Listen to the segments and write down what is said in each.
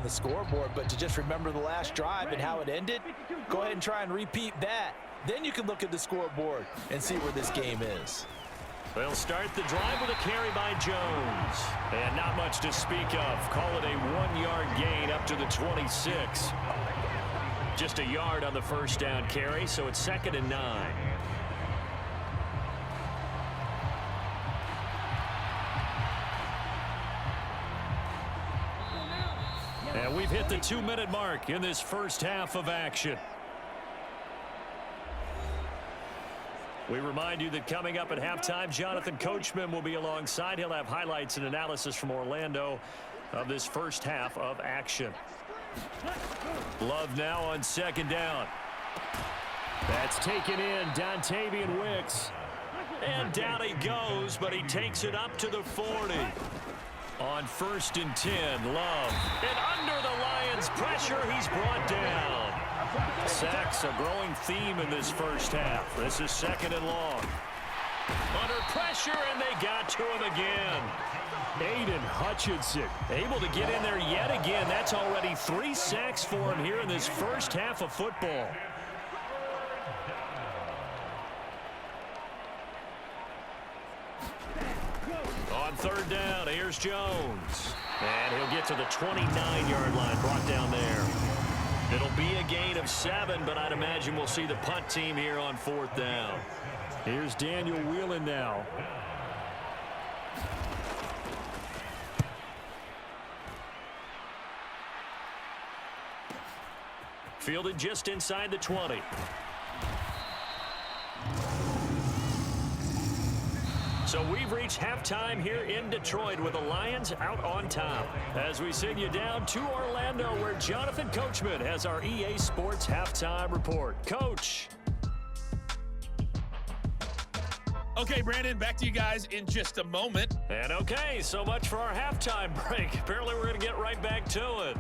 on the scoreboard, but to just remember the last drive and how it ended, go ahead and try and repeat that. Then you can look at the scoreboard and see where this game is. They'll start the drive with a carry by Jones. And not much to speak of. Call it a 1-yard gain up to the 26. Just a yard on the first down carry, so it's 2nd and 9. And we've hit the 2-minute mark in this first half of action. We remind you that coming up at halftime, Jonathan Coachman will be alongside. He'll have highlights and analysis from Orlando of this first half of action. Love now on 2nd down. That's taken in, Dontavian Wicks. And down he goes, but he takes it up to the 40. On 1st and 10, Love. And under the Lions' pressure, he's brought down. Sacks, a growing theme in this first half. This is 2nd and long. Under pressure, and they got to him again. Aiden Hutchinson able to get in there yet again. That's already 3 sacks for him here in this first half of football. On 3rd down, here's Jones. And he'll get to the 29-yard line, brought down there. It'll be a gain of 7, but I'd imagine we'll see the punt team here on 4th down. Here's Daniel Whelan now. Fielded just inside the 20. So we've reached halftime here in Detroit with the Lions out on top. As we send you down to Orlando, where Jonathan Coachman has our EA Sports halftime report. Coach. Okay, Brandon, back to you guys in just a moment. And okay, so much for our halftime break. Apparently we're going to get right back to it.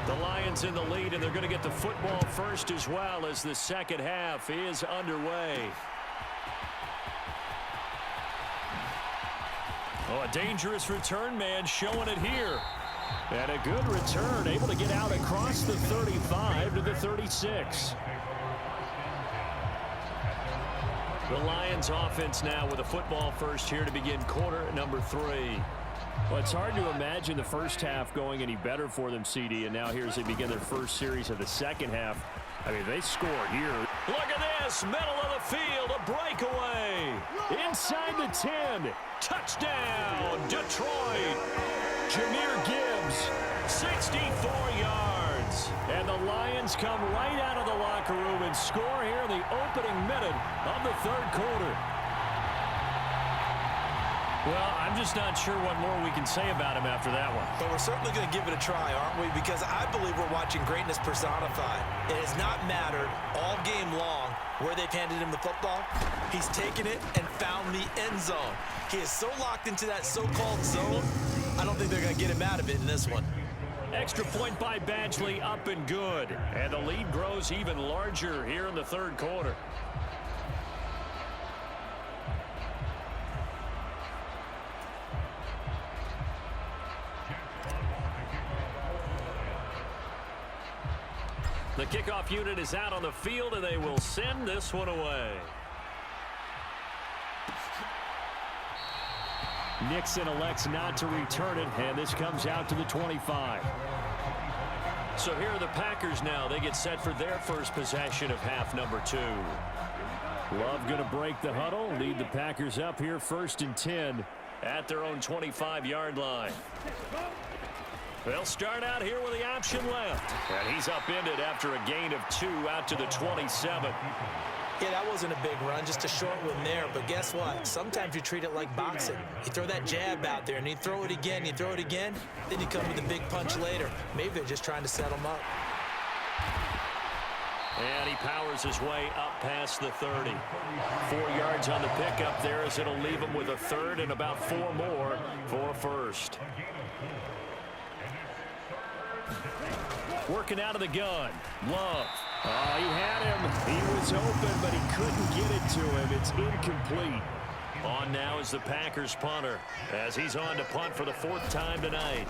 The Lions in the lead, and they're going to get the football first as well as the second half is underway. Oh, a dangerous return man showing it here. And a good return, able to get out across the 35 to the 36. The Lions offense now with a football first here to begin quarter number 3. Well, it's hard to imagine the first half going any better for them, CD, and now here as they begin their first series of the second half. I mean, they score here. Look at this, middle of the field, a breakaway. Inside the 10, touchdown, Detroit. Jameer Gibbs, 64 yards. And the Lions come right out of the locker room and score here in the opening minute of the 3rd quarter. Well, I'm just not sure what more we can say about him after that one. But we're certainly going to give it a try, aren't we? Because I believe we're watching greatness personified. It has not mattered all game long where they've handed him the football. He's taken it and found the end zone. He is so locked into that so-called zone, I don't think they're going to get him out of it in this one. Extra point by Badgley, up and good. And the lead grows even larger here in the 3rd quarter. The kickoff unit is out on the field, and they will send this one away. Nixon elects not to return it, and this comes out to the 25. So here are the Packers now. They get set for their first possession of half number 2. Love going to break the huddle, lead the Packers up here 1st and 10 at their own 25-yard line. They'll start out here with the option left. And he's upended after a gain of 2 out to the 27. Yeah, that wasn't a big run, just a short one there. But guess what? Sometimes you treat it like boxing. You throw that jab out there, and you throw it again, you throw it again, then you come with a big punch later. Maybe they're just trying to set him up. And he powers his way up past the 30. 4 yards on the pickup there as it'll leave him with a 3rd and about 4 more for a first. Working out of the gun. Love. Oh, he had him. He was open, but he couldn't get it to him. It's incomplete. On now is the Packers punter as he's on to punt for the 4th time tonight.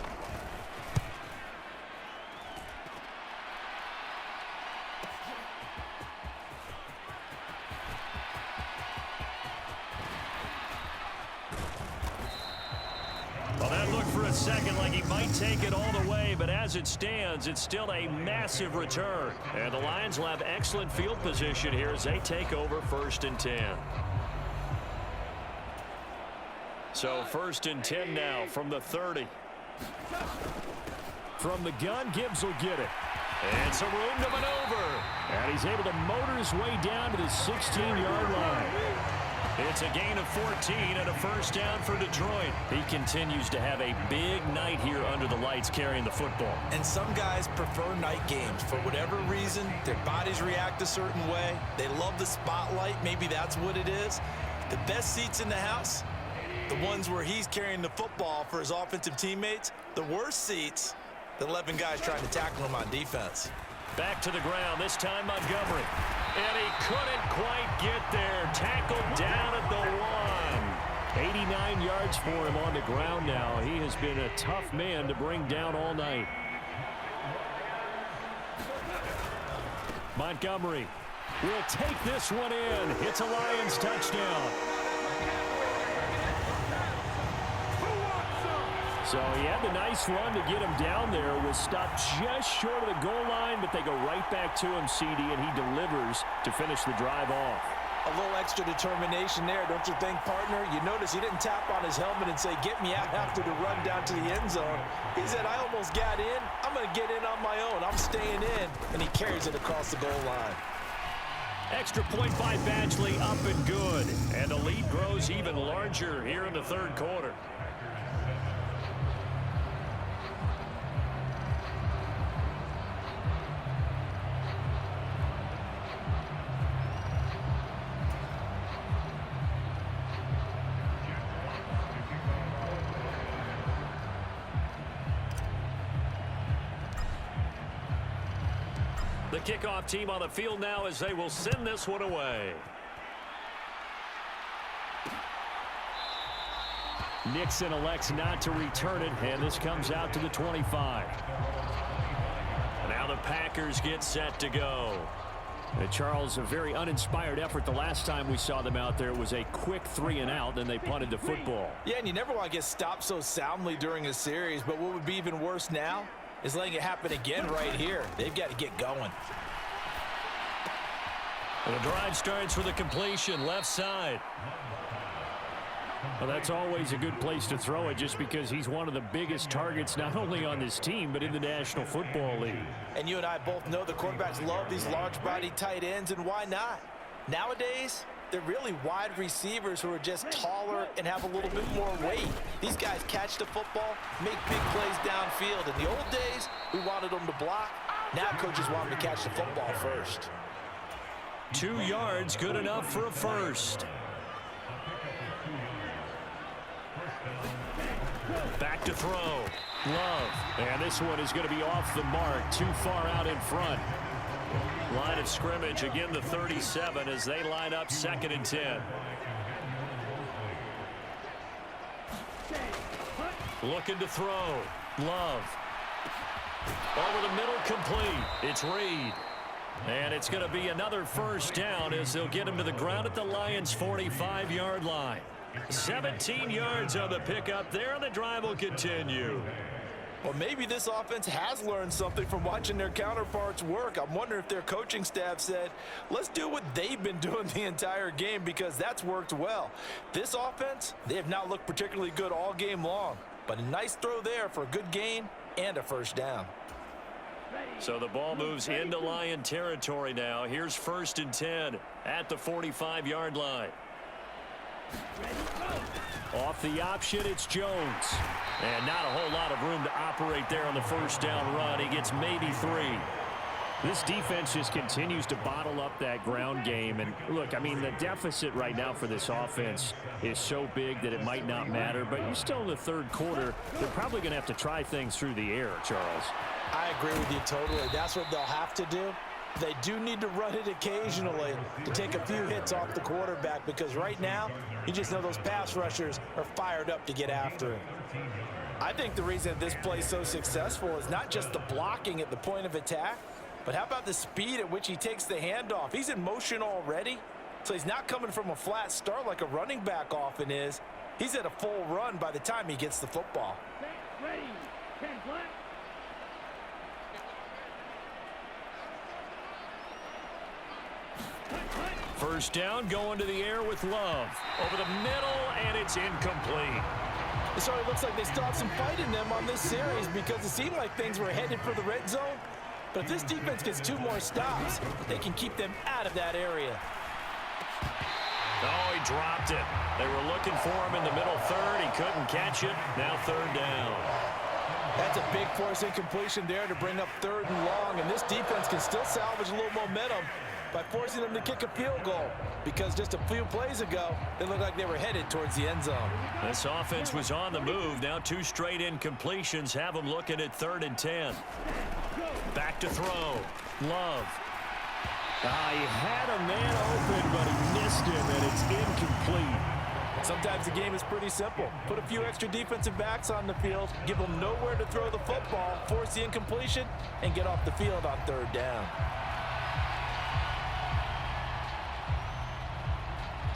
Well, that looked for a second like he might take it all the way, but as it stands, it's still a massive return. And the Lions will have excellent field position here as they take over 1st and 10. So 1st and 10 now from the 30. From the gun, Gibbs will get it. And some room to maneuver. And he's able to motor his way down to the 16-yard line. It's a gain of 14 and a 1st down for Detroit. He continues to have a big night here under the lights carrying the football. And some guys prefer night games. For whatever reason, their bodies react a certain way. They love the spotlight. Maybe that's what it is. The best seats in the house, the ones where he's carrying the football for his offensive teammates. The worst seats, the 11 guys trying to tackle him on defense. Back to the ground, this time Montgomery. And he couldn't quite get there. Tackled down at the 1. 89 yards for him on the ground now. He has been a tough man to bring down all night. Montgomery will take this one in. It's a Lions touchdown. So he had the nice run to get him down there. Was stopped just short of the goal line, but they go right back to him, CD, and he delivers to finish the drive off. A little extra determination there, don't you think, partner? You notice he didn't tap on his helmet and say, get me out after the run down to the end zone. He said, I almost got in. I'm going to get in on my own. I'm staying in. And he carries it across the goal line. Extra point by Badgley, up and good. And the lead grows even larger here in the 3rd quarter. The kickoff team on the field now as they will send this one away. Nixon elects not to return it, and this comes out to the 25. Now the Packers get set to go. Charles, a very uninspired effort. The last time we saw them out there, it was a quick 3 and out, then they punted the football. Yeah, and you never want to get stopped so soundly during a series, but what would be even worse now is letting it happen again right here. They've got to get going. And the drive starts with a completion, left side. Well, that's always a good place to throw it just because he's one of the biggest targets not only on this team but in the National Football League. And you and I both know the quarterbacks love these large-body tight ends, and why not? Nowadays, they're really wide receivers who are just taller and have a little bit more weight. These guys catch the football, make big plays downfield. In the old days, we wanted them to block. Now coaches want them to catch the football first. 2 yards, good enough for a first. Back to throw. Love. And this one is going to be off the mark, too far out in front. Line of scrimmage, again the 37 as they line up 2nd and 10. Looking to throw. Love. Over the middle, complete. It's Reed. And it's going to be another 1st down as they'll get him to the ground at the Lions' 45-yard line. 17 yards on the pickup there, and the drive will continue. Well, maybe this offense has learned something from watching their counterparts work. I'm wondering if their coaching staff said, let's do what they've been doing the entire game because that's worked well. This offense, they have not looked particularly good all game long, but a nice throw there for a good gain and a 1st down. So the ball moves into Lion territory now. Here's 1st and 10 at the 45-yard line. Off the option, it's Jones. And not a whole lot of room to operate there on the 1st down run. He gets maybe 3. This defense just continues to bottle up that ground game. And look, I mean, the deficit right now for this offense is so big that it might not matter. But you're still in the 3rd quarter. They're probably going to have to try things through the air, Charles. I agree with you totally. That's what they'll have to do. They do need to run it occasionally to take a few hits off the quarterback, because right now, you just know those pass rushers are fired up to get after him. I think the reason this play is so successful is not just the blocking at the point of attack, but how about the speed at which he takes the handoff? He's in motion already, so he's not coming from a flat start like a running back often is. He's at a full run by the time he gets the football. Ready, 10 flat. First down, going to the air with Love. Over the middle, and it's incomplete. It sort of looks like they still have some fight in them on this series, because it seemed like things were headed for the red zone. But if this defense gets 2 more stops, they can keep them out of that area. Oh, he dropped it. They were looking for him in the middle third. He couldn't catch it. Now 3rd down. That's a big force incompletion there to bring up 3rd and long, and this defense can still salvage a little momentum by forcing them to kick a field goal, because just a few plays ago, they looked like they were headed towards the end zone. This offense was on the move. Now 2 straight incompletions have them looking at 3rd and 10. Back to throw. Love. He had a man open, but he missed him, and it's incomplete. Sometimes the game is pretty simple. Put a few extra defensive backs on the field, give them nowhere to throw the football, force the incompletion, and get off the field on 3rd down.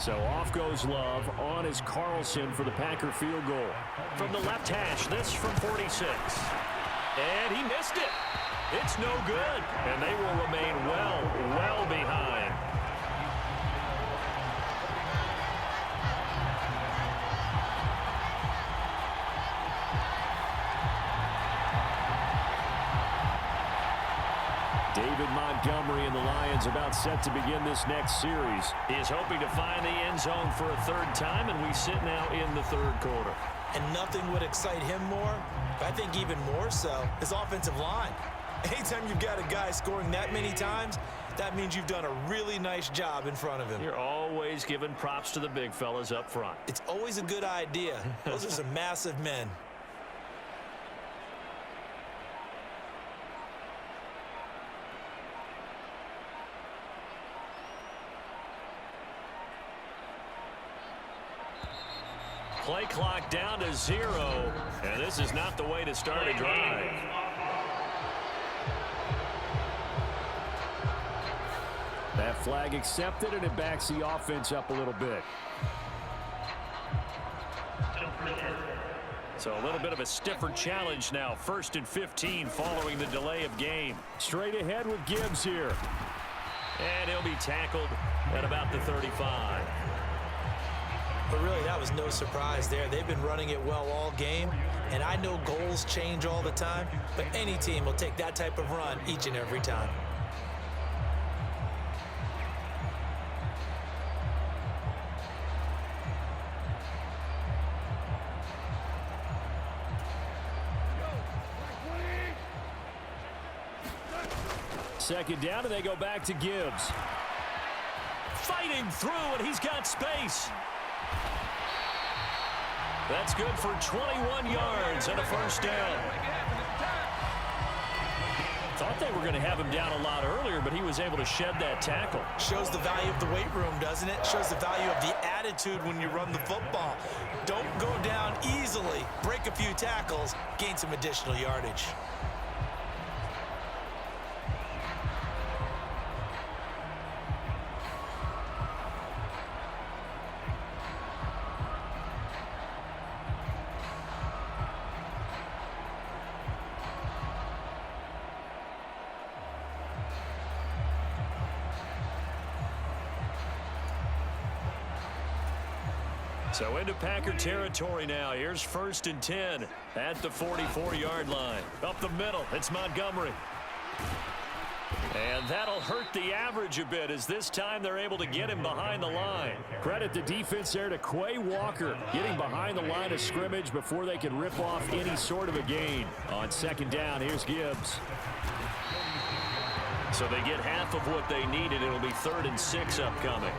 So off goes Love. On is Carlson for the Packer field goal. From the left hash, this from 46. And he missed it. It's no good. And they will remain well behind. David Montgomery and the Lions about set to begin this next series. He is hoping to find the end zone for a 3rd time, and we sit now in the 3rd quarter. And nothing would excite him more, but I think even more so, his offensive line. Anytime you've got a guy scoring that many times, that means you've done a really nice job in front of him. You're always giving props to the big fellas up front. It's always a good idea. Those are some massive men. Play clock down to 0, and this is not the way to start a drive. That flag accepted, and it backs the offense up a little bit. So a little bit of a stiffer challenge now. 1st and 15 following the delay of game. Straight ahead with Gibbs here. And he'll be tackled at about the 35. But really, that was no surprise there. They've been running it well all game, and I know goals change all the time, but any team will take that type of run each and every time. Second down, and they go back to Gibbs. Fighting through, and he's got space. That's good for 21 yards and a 1st down. Thought they were going to have him down a lot earlier, but he was able to shed that tackle. Shows the value of the weight room, doesn't it? Shows the value of the attitude when you run the football. Don't go down easily. Break a few tackles, gain some additional yardage. So into Packer territory now. Here's 1st and 10 at the 44-yard line. Up the middle, it's Montgomery. And that'll hurt the average a bit, as this time they're able to get him behind the line. Credit the defense there to Quay Walker, getting behind the line of scrimmage before they can rip off any sort of a gain. On 2nd down, here's Gibbs. So they get half of what they needed. It'll be 3rd and 6 upcoming.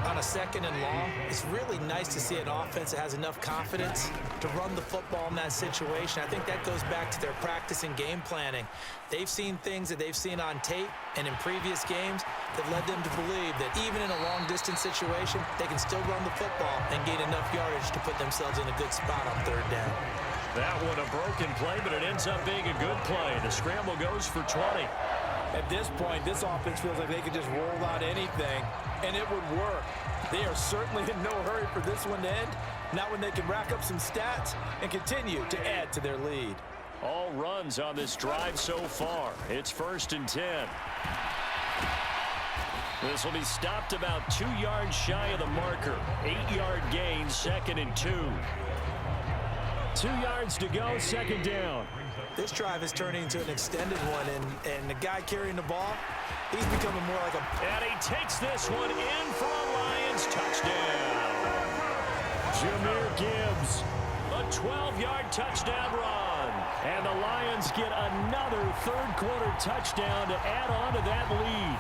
on a 2nd and long, it's really nice to see an offense that has enough confidence to run the football in that situation. I think that goes back to their practice and game planning. They've seen things that they've seen on tape and in previous games that led them to believe that even in a long-distance situation, they can still run the football and gain enough yardage to put themselves in a good spot on 3rd down. That one a broken play, but it ends up being a good play. The scramble goes for 20. At this point, this offense feels like they could just roll out anything, and it would work. They are certainly in no hurry for this one to end, not when they can rack up some stats and continue to add to their lead. All runs on this drive so far. It's 1st and 10. This will be stopped about 2 yards shy of the marker. 8-yard gain, 2nd and 2. 2 yards to go, 2nd down. This drive is turning into an extended one, and the guy carrying the ball, he's becoming more like a... And he takes this one in for a Lions touchdown. Jahmyr Gibbs. A 12-yard touchdown run. And the Lions get another 3rd quarter touchdown to add on to that lead.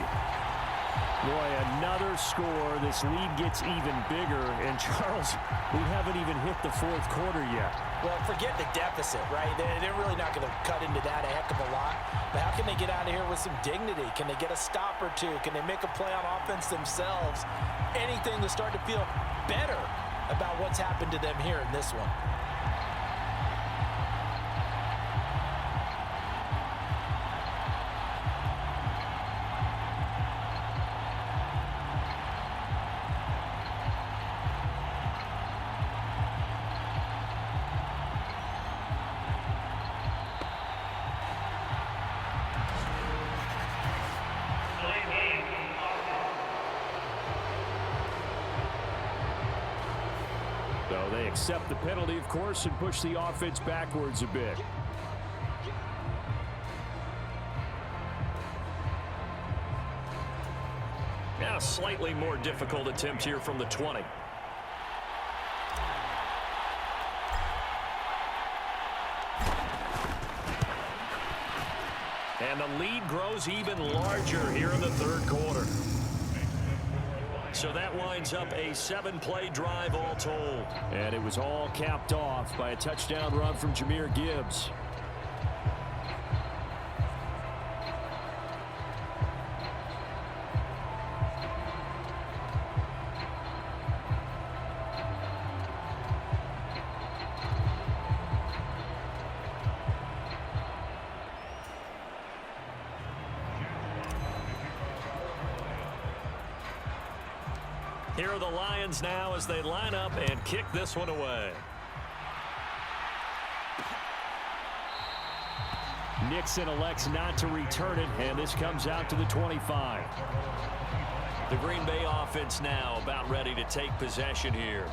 Boy, another score. This lead gets even bigger. And, Charles, we haven't even hit the 4th quarter yet. Well, forget the deficit, right? They're really not going to cut into that a heck of a lot. But how can they get out of here with some dignity? Can they get a stop or two? Can they make a play on offense themselves? Anything to start to feel better about what's happened to them here in this one. So they accept the penalty, of course, and push the offense backwards a bit. Now, slightly more difficult attempt here from the 20. And the lead grows even larger here in the 3rd quarter. So that winds up a 7-play drive all told. And it was all capped off by a touchdown run from Jahmyr Gibbs. Here are the Lions now as they line up and kick this one away. Nixon elects not to return it, and this comes out to the 25. The Green Bay offense now about ready to take possession here.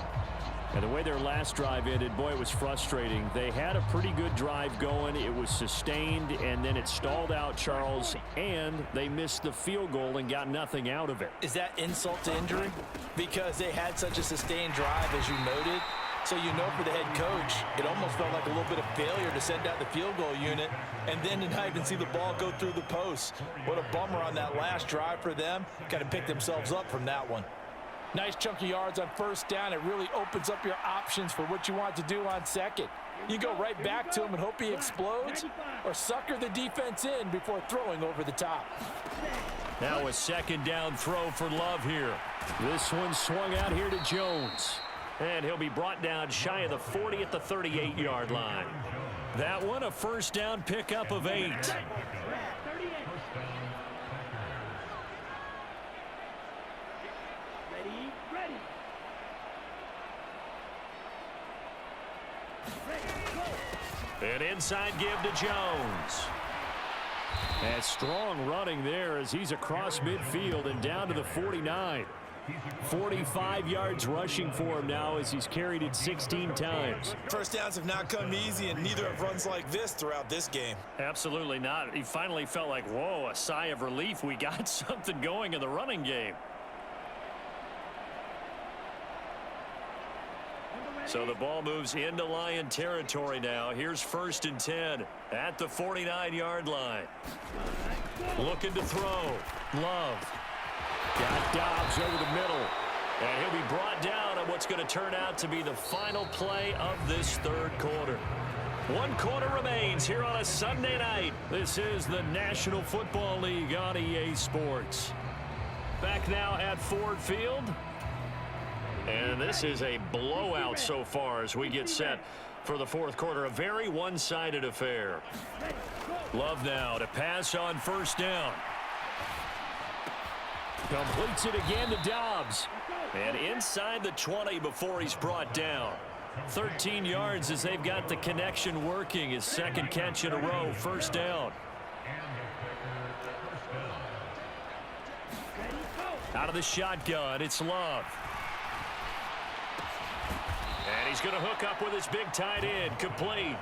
And the way their last drive ended, boy, it was frustrating. They had a pretty good drive going. It was sustained, and then it stalled out, Charles, and they missed the field goal and got nothing out of it. Is that insult to injury? Because they had such a sustained drive, as you noted. So you know for the head coach, it almost felt like a little bit of failure to send out the field goal unit and then to not even see the ball go through the post. What a bummer on that last drive for them. Got to pick themselves up from that one. Nice chunky yards on 1st down. It really opens up your options for what you want to do on 2nd. You go right back to him and hope he explodes, or sucker the defense in before throwing over the top. Now a 2nd down throw for Love here. This one swung out here to Jones. And he'll be brought down shy of the 40 at the 38-yard line. That one a 1st down pickup of 8. An inside give to Jones. And strong running there as he's across midfield and down to the 49. 45 yards rushing for him now as he's carried it 16 times. First downs have not come easy, and neither have runs like this throughout this game. Absolutely not. He finally felt like, whoa, a sigh of relief. We got something going in the running game. So the ball moves into Lion territory now. Here's 1st and 10 at the 49-yard line. Looking to throw. Love. Got Dobbs over the middle. And he'll be brought down on what's going to turn out to be the final play of this third quarter. 1 quarter remains here on a Sunday night. This is the National Football League on EA Sports. Back now at Ford Field. And this is a blowout so far as we get set for the fourth quarter. A very one-sided affair. Love now to pass on first down. Completes it again to Dobbs. And inside the 20 before he's brought down. 13 yards as they've got the connection working. His second catch in a row, first down. Out of the shotgun, it's Love. And he's going to hook up with his big tight end, complete.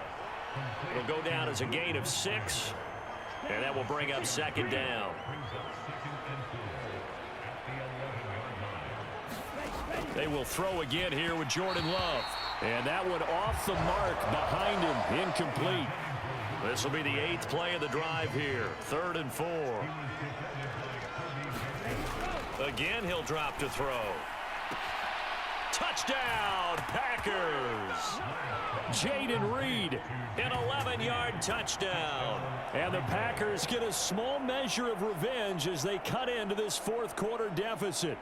It'll go down as a gain of 6. And that will bring up second down. They will throw again here with Jordan Love. And that one off the mark behind him, incomplete. This will be the 8th play of the drive here. 3rd and 4. Again, he'll drop to throw. Touchdown, Packers. Jaden Reed, an 11-yard touchdown. And the Packers get a small measure of revenge as they cut into this fourth quarter deficit.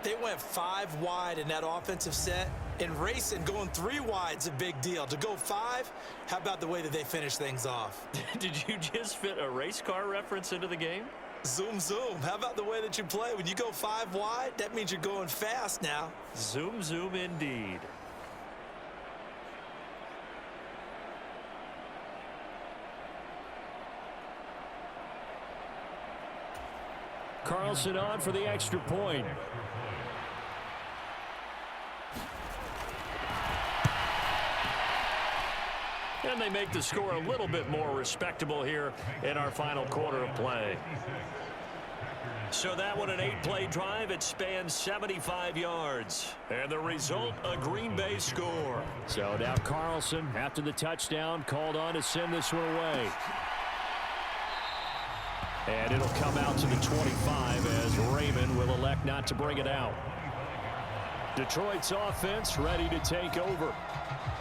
They went 5 wide in that offensive set, and racing going 3 wide is a big deal. To go 5, how about the way that they finish things off? Did you just fit a race car reference into the game? Zoom, zoom. How about the way that you play? When you go 5 wide, that means you're going fast now. Zoom, zoom indeed. Carlson on for the extra point. And they make the score a little bit more respectable here in our final quarter of play. So that one, an 8-play drive. It spans 75 yards. And the result, a Green Bay score. So now Carlson, after the touchdown, called on to send this one away. And it'll come out to the 25 as Raymond will elect not to bring it out. Detroit's offense ready to take over.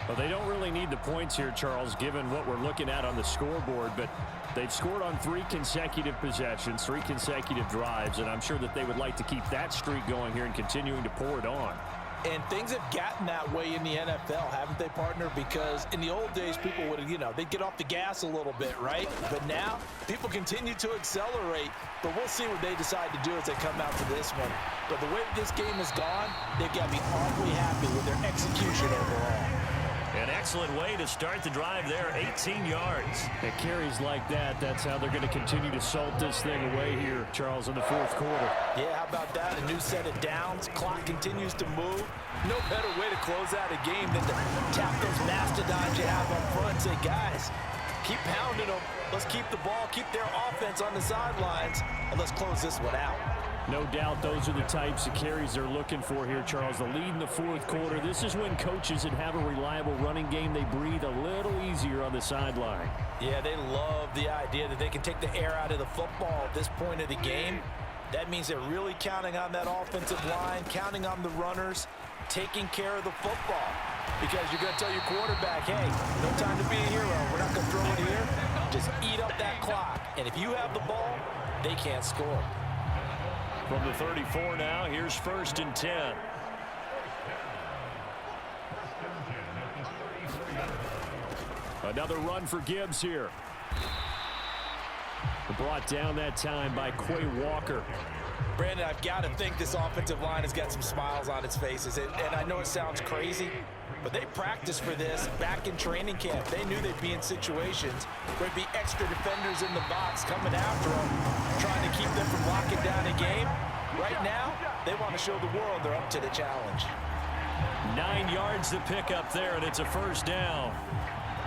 Well, they don't really need the points here, Charles, given what we're looking at on the scoreboard, but they've scored on 3 consecutive possessions, 3 consecutive drives, and I'm sure that they would like to keep that streak going here and continuing to pour it on. And things have gotten that way in the NFL, haven't they, partner? Because in the old days, people would, they'd get off the gas a little bit, right? But now, people continue to accelerate. But we'll see what they decide to do as they come out to this one. But the way this game has gone, they've got to be awfully happy with their execution overall. An excellent way to start the drive there, 18 yards. It carries like that. That's how they're going to continue to salt this thing away here, Charles, in the fourth quarter. Yeah, how about that? A new set of downs. Clock continues to move. No better way to close out a game than to tap those mastodons you have up front and say, guys, keep pounding them. Let's keep the ball, keep their offense on the sidelines, and let's close this one out. No doubt those are the types of carries they're looking for here, Charles. The lead in the fourth quarter. This is when coaches that have a reliable running game, they breathe a little easier on the sideline. Yeah, they love the idea that they can take the air out of the football at this point of the game. That means they're really counting on that offensive line, counting on the runners, taking care of the football. Because you're going to tell your quarterback, hey, no time to be a hero. We're not going to throw it here. Just eat up that clock. And if you have the ball, they can't score. From the 34 now, here's 1st and 10. Another run for Gibbs here. Brought down that time by Quay Walker. Brandon, I've got to think this offensive line has got some smiles on its faces. And I know it sounds crazy, but they practiced for this back in training camp. They knew they'd be in situations where there'd be extra defenders in the box coming after them, trying to keep them from locking down a game. Right now, they want to show the world they're up to the challenge. 9 yards to pick up there, and it's a first down.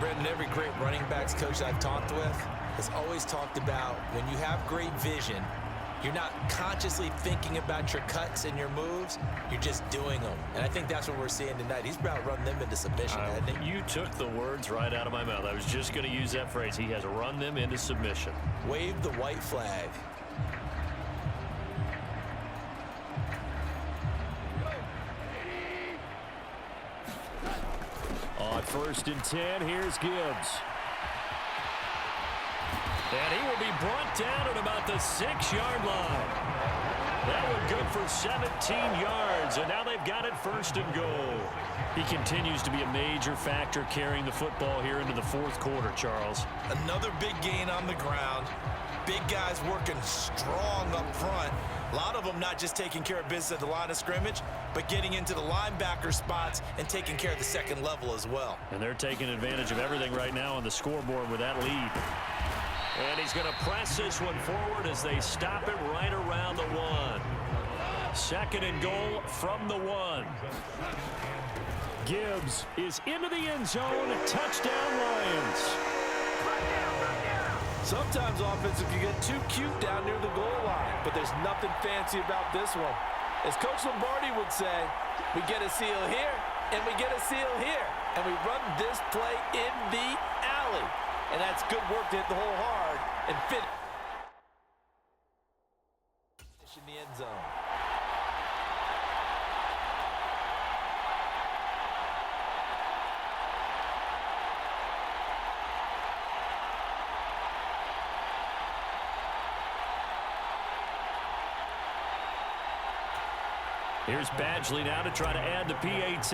Brendan, every great running backs coach I've talked with has always talked about when you have great vision, you're not consciously thinking about your cuts and your moves. You're just doing them. And I think that's what we're seeing tonight. He's about to run them into submission, hasn't he? You took the words right out of my mouth. I was just going to use that phrase. He has run them into submission. Wave the white flag. On 1st and 10, here's Gibbs. And he will be brought down at about the 6-yard line. That one good for 17 yards, and now they've got it 1st and goal. He continues to be a major factor carrying the football here into the 4th quarter, Charles. Another big gain on the ground. Big guys working strong up front. A lot of them not just taking care of business at the line of scrimmage, but getting into the linebacker spots and taking care of the second level as well. And they're taking advantage of everything right now on the scoreboard with that lead. And he's going to press this one forward as they stop it right around the 1. 2nd and goal from the 1. Gibbs is into the end zone. Touchdown, Lions. Sometimes offense, if you get too cute down near the goal line, but there's nothing fancy about this one. As Coach Lombardi would say, we get a seal here, and we get a seal here, and we run this play in the alley. And that's good work to hit the hole hard and fit in the end zone. Here's Badgley now to try to add the PAT.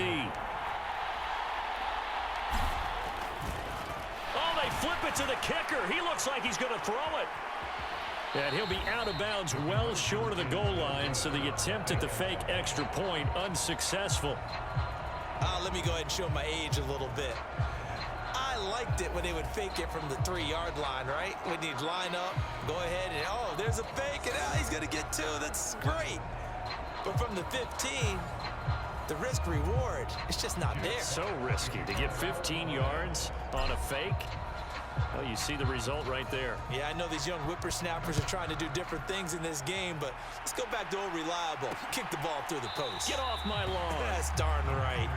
Oh, they flip it to the kicker. He looks like he's going to throw it. And he'll be out of bounds well short of the goal line, so the attempt at the fake extra point unsuccessful. Let me go ahead and show my age a little bit. I liked it when they would fake it from the 3-yard line, right? When you'd line up, go ahead, and oh, there's a fake, and he's going to get 2. That's great. But from the 15, the risk-reward, it's just not there. It's so risky to get 15 yards on a fake. Well, you see the result right there. Yeah, I know these young whippersnappers are trying to do different things in this game, but let's go back to old reliable. Kick the ball through the post. Get off my lawn. That's darn right.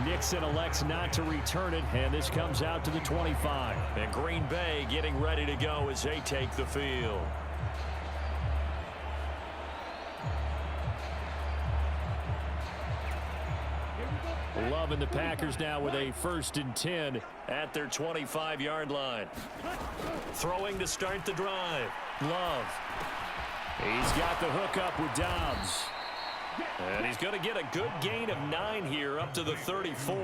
Nixon elects not to return it, and this comes out to the 25. And Green Bay getting ready to go as they take the field. Love and the Packers now with a 1st and 10 at their 25-yard line. Throwing to start the drive. Love. He's got the hook up with Dobbs. And he's going to get a good gain of 9 here up to the 34.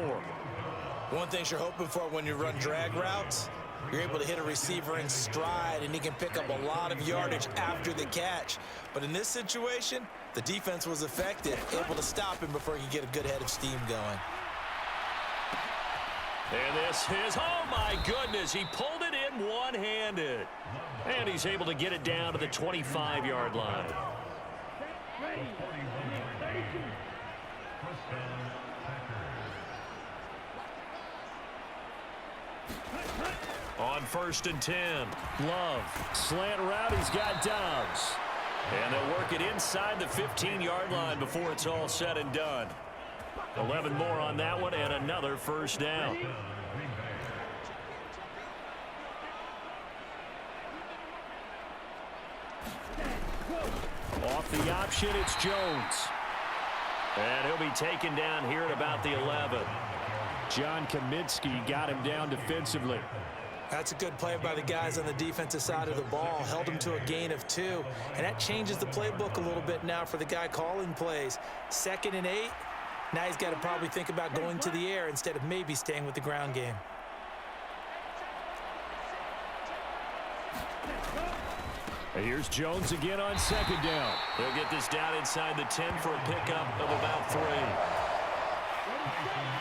One thing you're hoping for when you run drag routes, you're able to hit a receiver in stride, and he can pick up a lot of yardage after the catch. But in this situation, the defense was effective, able to stop him before he could get a good head of steam going. And this is, oh my goodness, he pulled it in one-handed. And he's able to get it down to the 25-yard line. On 1st and 10. Love. Slant route, he's got Dobbs. And they'll work it inside the 15-yard line before it's all said and done. 11 more on that one and another 1st down. Off the option, it's Jones. And he'll be taken down here at about the 11. John Kaminsky got him down defensively. That's a good play by the guys on the defensive side of the ball. Held him to a gain of 2. And that changes the playbook a little bit now for the guy calling plays. 2nd and 8. Now he's got to probably think about going to the air instead of maybe staying with the ground game. And here's Jones again on 2nd down. They'll get this down inside the 10 for a pickup of about 3.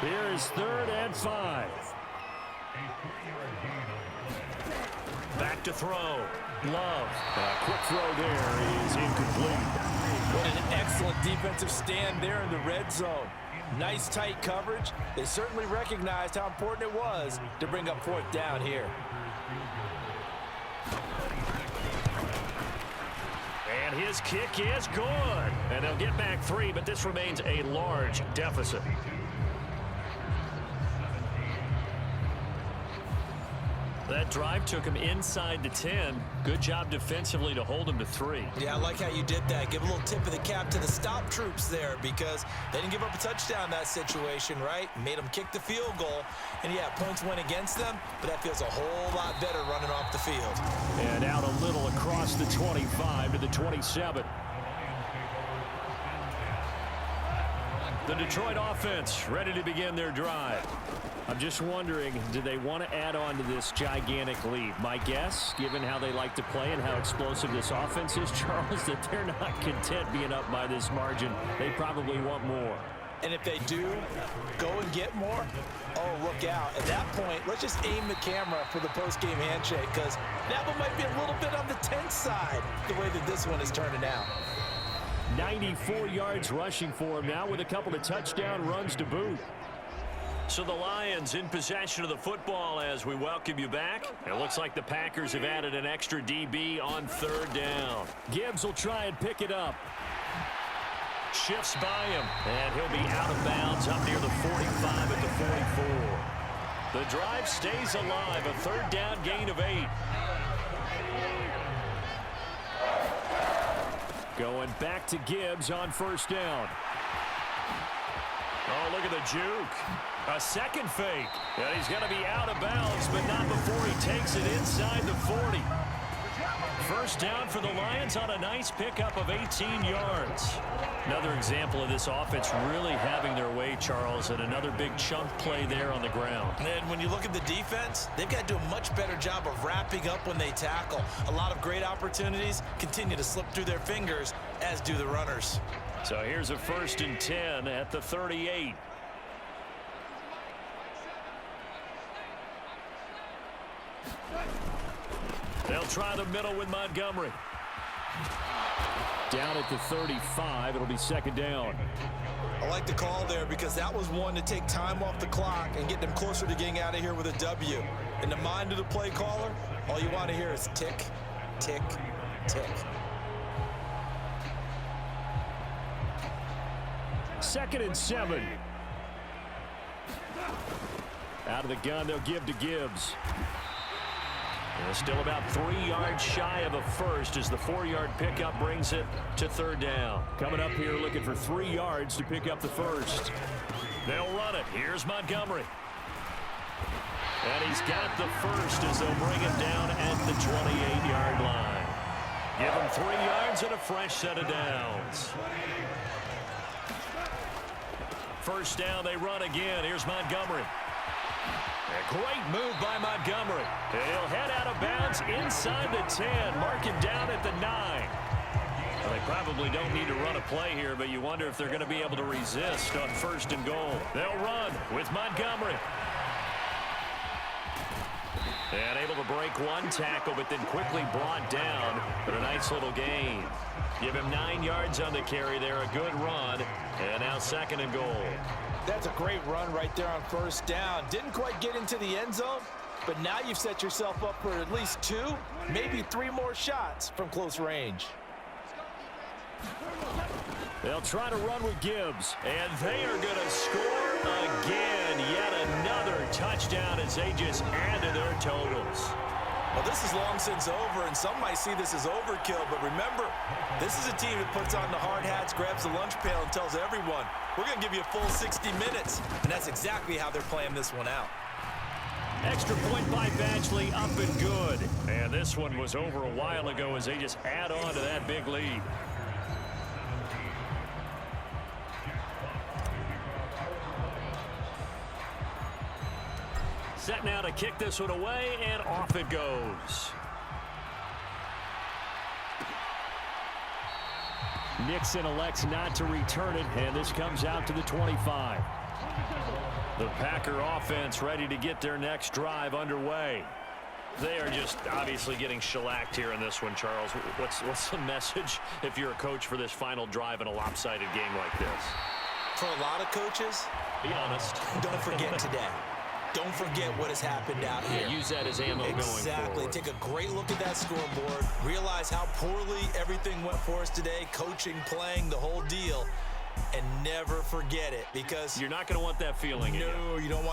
Here is 3rd and 5. Back to throw. Love. A quick throw there is incomplete. What an excellent defensive stand there in the red zone. Nice tight coverage. They certainly recognized how important it was to bring up 4th down here. And his kick is good. And they'll get back 3, but this remains a large deficit. That drive took him inside the 10. Good job defensively to hold him to 3. Yeah, I like how you did that. Give a little tip of the cap to the stop troops there because they didn't give up a touchdown in that situation, right? Made them kick the field goal. And, yeah, points went against them, but that feels a whole lot better running off the field. And out a little across the 25 to the 27. The Detroit offense ready to begin their drive. I'm just wondering, do they want to add on to this gigantic lead? My guess, given how they like to play and how explosive this offense is, Charles, that they're not content being up by this margin. They probably want more. And if they do go and get more, oh, look out. At that point, let's just aim the camera for the post-game handshake because that one might be a little bit on the tense side, the way that this one is turning out. 94 yards rushing for him now with a couple of touchdown runs to boot. So the Lions in possession of the football as we welcome you back. It looks like the Packers have added an extra DB on 3rd down. Gibbs will try and pick it up. Shifts by him, and he'll be out of bounds up near the 45 at the 44. The drive stays alive, a 3rd down gain of 8. Going back to Gibbs on 1st down. Oh, look at the juke. A second fake. And he's going to be out of bounds, but not before he takes it inside the 40. 1st down for the Lions on a nice pickup of 18 yards. Another example of this offense really having their way, Charles, and another big chunk play there on the ground. And when you look at the defense, they've got to do a much better job of wrapping up when they tackle. A lot of great opportunities continue to slip through their fingers, as do the runners. So here's a 1st and 10 at the 38. They'll try the middle with Montgomery. Down at the 35, it'll be 2nd down. I like the call there because that was one to take time off the clock and get them closer to getting out of here with a W. In the mind of the play caller, all you want to hear is tick, tick, tick. 2nd and 7. Out of the gun, they'll give to Gibbs. And still about 3 yards shy of a 1st as the 4-yard pickup brings it to 3rd down. Coming up here looking for 3 yards to pick up the 1st. They'll run it. Here's Montgomery. And he's got the 1st as they'll bring him down at the 28-yard line. Give him 3 yards and a fresh set of downs. 1st down, they run again. Here's Montgomery. A great move by Montgomery. He'll head out of bounds inside the 10. Mark him down at the 9. Well, they probably don't need to run a play here, but you wonder if they're going to be able to resist on 1st and goal. They'll run with Montgomery. And able to break one tackle, but then quickly brought down. But a nice little gain. Give him 9 yards on the carry there. A good run. And now 2nd and goal. That's a great run right there on 1st down. Didn't quite get into the end zone, but now you've set yourself up for at least 2, maybe 3 more shots from close range. They'll try to run with Gibbs. And they are going to score again. Yet another touchdown as they just add to their totals. Well, this is long since over, and some might see this as overkill, but remember, this is a team that puts on the hard hats, grabs the lunch pail, and tells everyone, we're going to give you a full 60 minutes, and that's exactly how they're playing this one out. Extra point by Badgley, up and good. And this one was over a while ago as they just add on to that big lead. Set now to kick this one away, and off it goes. Nixon elects not to return it, and this comes out to the 25. The Packer offense ready to get their next drive underway. They are just obviously getting shellacked here in this one, Charles. What's the message if you're a coach for this final drive in a lopsided game like this? For a lot of coaches, be honest. Don't forget today. Don't forget what has happened out here. Use that as ammo going forward. Exactly. Take a great look at that scoreboard. Realize how poorly everything went for us today. Coaching, playing, the whole deal. And never forget it because you're not going to want that feeling. No, you don't want